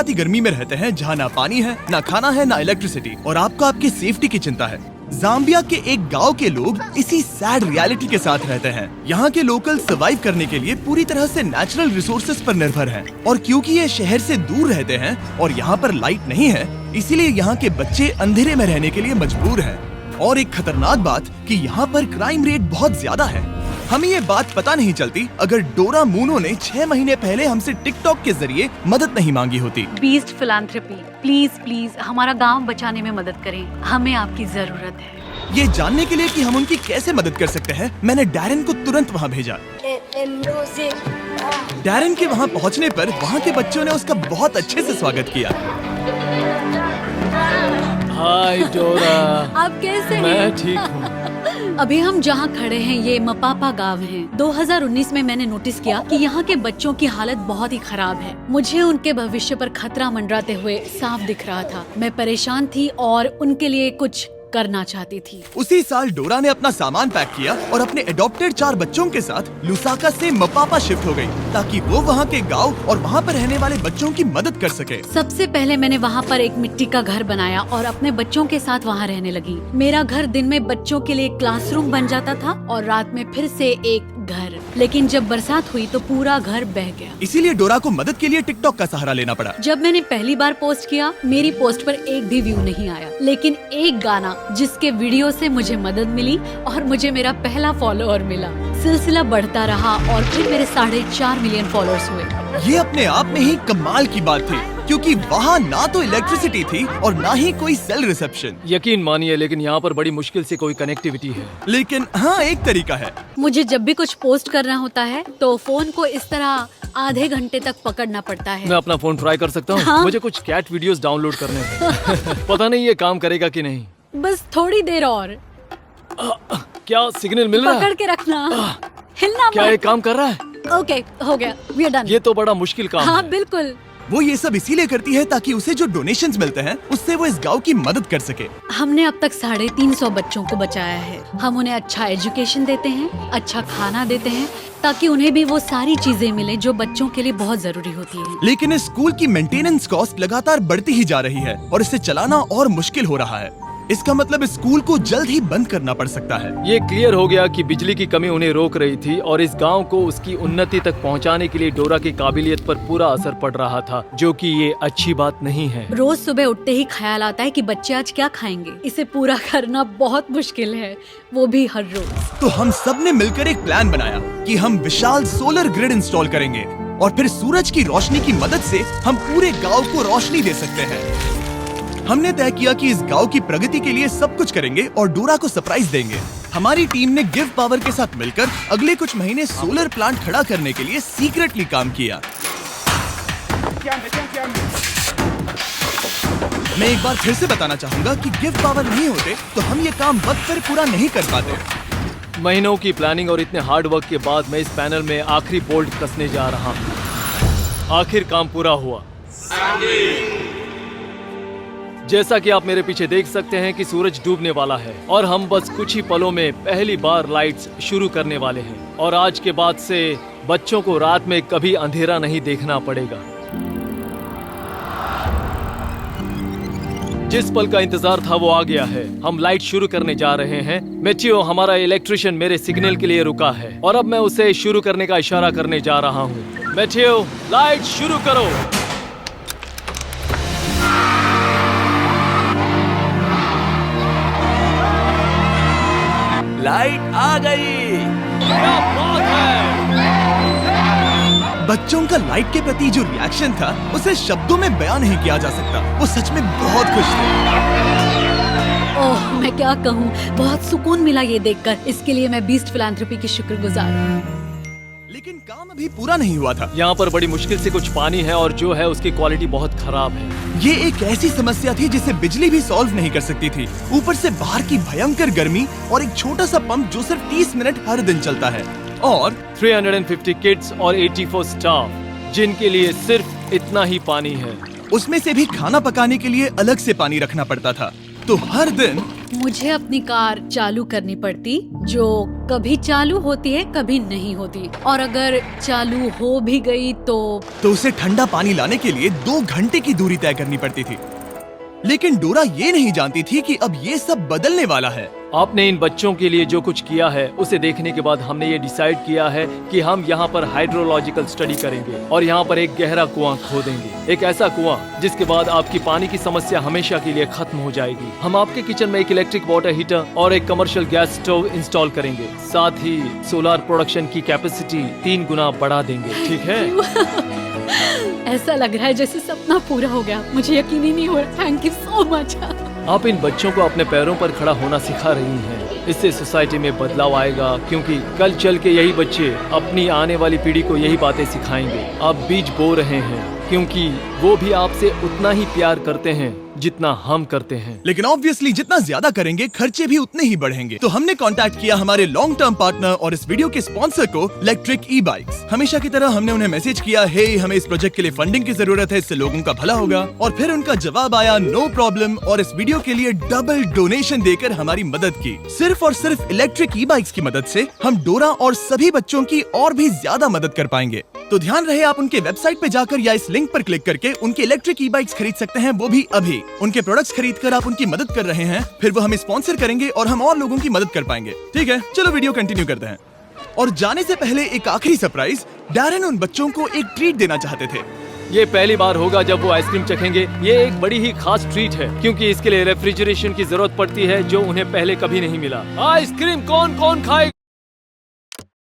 ही गर्मी में रहते हैं जहाँ ना पानी है, ना खाना है, ना इलेक्ट्रिसिटी, और आपको आपकी सेफ्टी की चिंता है। जाम्बिया के एक गांव के लोग इसी सैड रियलिटी के साथ रहते हैं। यहाँ के लोकल सर्वाइव करने के लिए पूरी तरह से नेचुरल रिसोर्सेज पर निर्भर हैं, और क्योंकि ये शहर से दूर रहते हैं और यहाँ पर लाइट नहीं है, इसीलिए यहाँ के बच्चे अंधेरे में रहने के लिए मजबूर हैं। और एक खतरनाक बात कि यहाँ पर क्राइम रेट बहुत ज्यादा है। हमें ये बात पता नहीं चलती अगर डोरा मूनो ने 6 महीने पहले हमसे टिकटॉक के जरिए मदद नहीं मांगी होती। बीस्ट फिलैंथ्रोपी, प्लीज प्लीज हमारा गांव बचाने में मदद करें, हमें आपकी जरूरत है। ये जानने के लिए कि हम उनकी कैसे मदद कर सकते हैं, मैंने डैरन को तुरंत वहाँ भेजा। डैरन के वहाँ पहुँचने पर वहाँ के बच्चों ने उसका बहुत अच्छे से स्वागत किया। हाय डोरा। आप कैसे हैं? मैं ठीक हूँ। अभी हम जहाँ खड़े हैं ये मपापा गांव है। 2019 में मैंने नोटिस किया कि यहाँ के बच्चों की हालत बहुत ही खराब है। मुझे उनके भविष्य पर खतरा मंडराते हुए साफ दिख रहा था। मैं परेशान थी और उनके लिए कुछ करना चाहती थी। उसी साल डोरा ने अपना सामान पैक किया और अपने एडॉप्टेड 4 बच्चों के साथ लुसाका से मपापा शिफ्ट हो गई, ताकि वो वहाँ के गांव और वहाँ पर रहने वाले बच्चों की मदद कर सके। सबसे पहले मैंने वहाँ पर एक मिट्टी का घर बनाया और अपने बच्चों के साथ वहाँ रहने लगी। मेरा घर दिन में बच्चों के लिए क्लासरूम बन जाता था और रात में फिर से एक घर। लेकिन जब बरसात हुई तो पूरा घर बह गया। इसीलिए डोरा को मदद के लिए टिकटॉक का सहारा लेना पड़ा। जब मैंने पहली बार पोस्ट किया, मेरी पोस्ट पर एक भी व्यू नहीं आया, लेकिन एक गाना जिसके वीडियो से मुझे मदद मिली और मुझे मेरा पहला फॉलोअर मिला। सिलसिला बढ़ता रहा और फिर मेरे 4.5 मिलियन फॉलोअर्स हुए। ये अपने आप में ही कमाल की बात थी, क्योंकि वहाँ ना तो इलेक्ट्रिसिटी थी और ना ही कोई सेल रिसेप्शन। यकीन मानिए, लेकिन यहाँ पर बड़ी मुश्किल से कोई कनेक्टिविटी है। लेकिन हाँ, एक तरीका है। मुझे जब भी कुछ पोस्ट करना होता है तो फोन को इस तरह आधे घंटे तक पकड़ना पड़ता है। मैं अपना फोन ट्राई कर सकता हूँ? हाँ? मुझे कुछ कैट वीडियोस डाउनलोड करने हैं। पता नहीं ये काम करेगा कि नहीं। बस थोड़ी देर और क्या सिग्नल मिल रहा है? पकड़ के रखना, हिलना क्या मत। ये काम कर रहा है? ओके, हो गया, वी आर डन। ये तो बड़ा मुश्किल काम हाँ है। बिल्कुल। वो ये सब इसीलिए करती है ताकि उसे जो डोनेशंस मिलते हैं उससे वो इस गांव की मदद कर सके। हमने अब तक 350 बच्चों को बचाया है। हम उन्हें अच्छा एजुकेशन देते हैं, अच्छा खाना देते हैं, ताकि उन्हें भी वो सारी चीजें मिले जो बच्चों के लिए बहुत जरूरी होती है। लेकिन इस स्कूल की मेंटेनेंस कॉस्ट लगातार बढ़ती ही जा रही है और इसे चलाना और मुश्किल हो रहा है। इसका मतलब इस स्कूल को जल्द ही बंद करना पड़ सकता है। ये क्लियर हो गया कि बिजली की कमी उन्हें रोक रही थी और इस गांव को उसकी उन्नति तक पहुंचाने के लिए डोरा की काबिलियत पर पूरा असर पड़ रहा था, जो कि ये अच्छी बात नहीं है। रोज सुबह उठते ही ख्याल आता है कि बच्चे आज क्या खाएंगे। इसे पूरा करना बहुत मुश्किल है, वो भी हर रोज। तो हम सब ने मिलकर एक प्लान बनाया कि हम विशाल सोलर ग्रिड इंस्टॉल करेंगे और फिर सूरज की रोशनी की मदद से हम पूरे गाँव को रोशनी दे सकते हैं। हमने तय किया कि इस गांव की प्रगति के लिए सब कुछ करेंगे और डोरा को सरप्राइज देंगे। हमारी टीम ने गिव पावर के साथ मिलकर अगले कुछ महीने सोलर प्लांट खड़ा करने के लिए सीक्रेटली काम किया। मैं एक बार फिर से बताना चाहूंगा कि गिव पावर नहीं होते तो हम ये काम वक्त पर पूरा नहीं कर पाते। महीनों की प्लानिंग और इतने हार्ड वर्क के बाद मैं इस पैनल में आखिरी बोल्ट कसने जा रहा हूँ। आखिर काम पूरा हुआ। जैसा कि आप मेरे पीछे देख सकते हैं कि सूरज डूबने वाला है और हम बस कुछ ही पलों में पहली बार लाइट्स शुरू करने वाले हैं। और आज के बाद से बच्चों को रात में कभी अंधेरा नहीं देखना पड़ेगा। जिस पल का इंतजार था वो आ गया है। हम लाइट शुरू करने जा रहे हैं। मेटियो, हमारा इलेक्ट्रिशियन, मेरे सिग्नल के लिए रुका है और अब मैं उसे शुरू करने का इशारा करने जा रहा हूँ। मेटियो, लाइट शुरू करो। लाइट आ गई। क्या बात है! बच्चों का लाइट के प्रति जो रिएक्शन था उसे शब्दों में बयान नहीं किया जा सकता। वो सच में बहुत खुश थे। ओह, मैं क्या कहूँ, बहुत सुकून मिला ये देखकर। इसके लिए मैं बीस्ट फिलैंथ्रोपी की शुक्रगुजार हूँ। लेकिन काम अभी पूरा नहीं हुआ था। यहाँ पर बड़ी मुश्किल से कुछ पानी है और जो है उसकी क्वालिटी बहुत खराब है। ये एक ऐसी समस्या थी जिसे बिजली भी सॉल्व नहीं कर सकती थी। ऊपर से बाहर की भयंकर गर्मी और एक छोटा सा पंप जो सिर्फ 30 मिनट हर दिन चलता है और 350 किड्स और 84 स्टाफ, जिनके लिए सिर्फ इतना ही पानी है। उसमें से भी खाना पकाने के लिए अलग से पानी रखना पड़ता था। तो हर दिन मुझे अपनी कार चालू करनी पड़ती, जो कभी चालू होती है कभी नहीं होती, और अगर चालू हो भी गई तो उसे ठंडा पानी लाने के लिए 2 घंटे की दूरी तय करनी पड़ती थी। लेकिन डोरा ये नहीं जानती थी कि अब ये सब बदलने वाला है। आपने इन बच्चों के लिए जो कुछ किया है उसे देखने के बाद हमने ये डिसाइड किया है कि हम यहाँ पर हाइड्रोलॉजिकल स्टडी करेंगे और यहाँ पर एक गहरा कुआं खोदेंगे, एक ऐसा कुआं जिसके बाद आपकी पानी की समस्या हमेशा के लिए खत्म हो जाएगी। हम आपके किचन में एक इलेक्ट्रिक वाटर हीटर और एक कमर्शियल गैस स्टोव इंस्टॉल करेंगे, साथ ही सोलर प्रोडक्शन की कैपेसिटी 3 गुना बढ़ा देंगे। ठीक है? ऐसा लग रहा है जैसे सपना पूरा हो गया। मुझे यकीन ही नहीं हो रहा। Thank you so much. आप इन बच्चों को अपने पैरों पर खड़ा होना सिखा रही हैं। इससे सोसाइटी में बदलाव आएगा, क्योंकि कल चल के यही बच्चे अपनी आने वाली पीढ़ी को यही बातें सिखाएंगे। आप बीज बो रहे हैं, क्योंकि वो भी आपसे उतना ही प्यार करते हैं जितना हम करते हैं। लेकिन ऑब्वियसली जितना ज्यादा करेंगे खर्चे भी उतने ही बढ़ेंगे। तो हमने कांटेक्ट किया हमारे लॉन्ग टर्म पार्टनर और इस वीडियो के स्पॉन्सर को, इलेक्ट्रिक ई बाइक्स। हमेशा की तरह हमने उन्हें मैसेज किया, हे हमें इस प्रोजेक्ट के लिए फंडिंग की जरूरत है, इससे लोगों का भला होगा। और फिर उनका जवाब आया, नो प्रॉब्लम, और इस वीडियो के लिए डबल डोनेशन देकर हमारी मदद की। सिर्फ और सिर्फ इलेक्ट्रिक ई बाइक्स की मदद से हम डोरा और सभी बच्चों की और भी ज्यादा मदद कर पाएंगे। तो ध्यान रहे, आप उनके वेबसाइट पे जाकर या इस लिंक पर क्लिक करके उनके इलेक्ट्रिक ई बाइक्स खरीद सकते हैं, वो भी अभी। उनके प्रोडक्ट्स खरीदकर आप उनकी मदद कर रहे हैं, फिर वो हमें स्पॉन्सर करेंगे और हम और लोगों की मदद कर पाएंगे। ठीक है, चलो वीडियो कंटिन्यू करते हैं। और जाने से पहले एक आखिरी सरप्राइज, डैरेन उन बच्चों को एक ट्रीट देना चाहते थे। ये पहली बार होगा जब वो आइसक्रीम चखेंगे। ये एक बड़ी ही खास ट्रीट है, क्योंकि इसके लिए रेफ्रिजरेशन की जरूरत पड़ती है, जो उन्हें पहले कभी नहीं मिला। आइसक्रीम कौन कौन खाएगा?